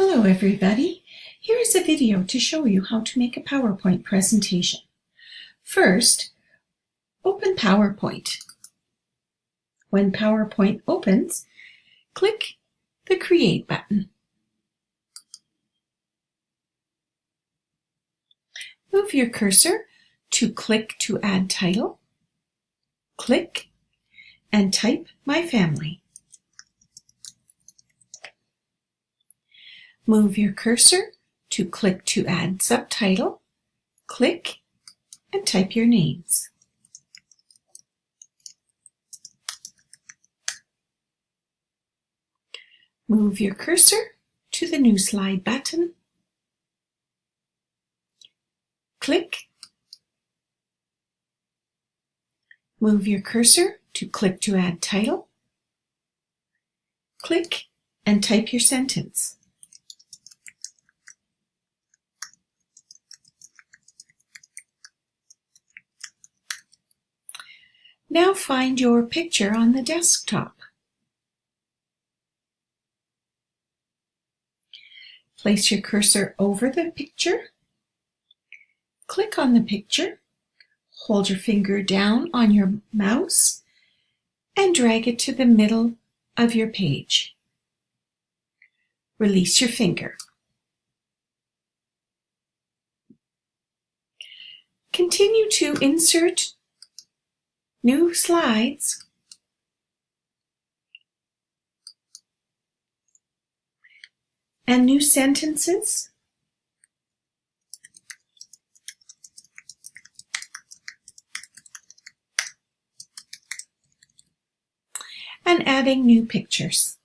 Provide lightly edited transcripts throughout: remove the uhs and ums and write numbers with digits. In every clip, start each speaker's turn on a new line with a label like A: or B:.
A: Hello everybody. Here is a video to show you how to make a PowerPoint presentation. First, open PowerPoint. When PowerPoint opens, click the Create button. Move your cursor to click to add title. Click and type My Family. Move your cursor to click to add subtitle. Click and type your names. Move your cursor to the New Slide button. Click. Move your cursor to click to add title. Click and type your sentence. Now find your picture on the desktop. Place your cursor over the picture. Click on the picture. Hold your finger down on your mouse and drag it to the middle of your page. Release your finger. Continue to insert new slides and new sentences. And adding new pictures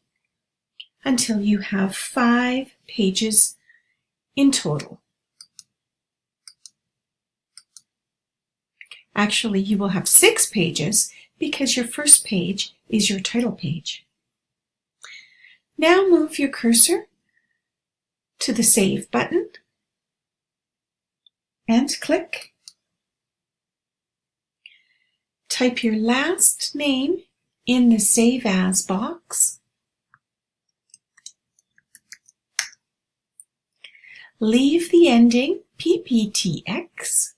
A: until you have 5 pages in total. Actually, you will have 6 pages because your first page is your title page. Now move your cursor to the Save button and click. Type your last name in the Save As box. Leave the ending PPTX.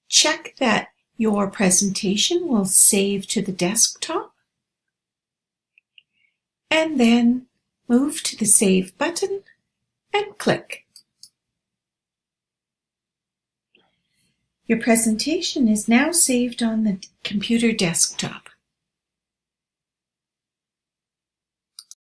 A: Check that your presentation will save to the desktop. And then move to the Save button and click. Your presentation is now saved on the computer desktop.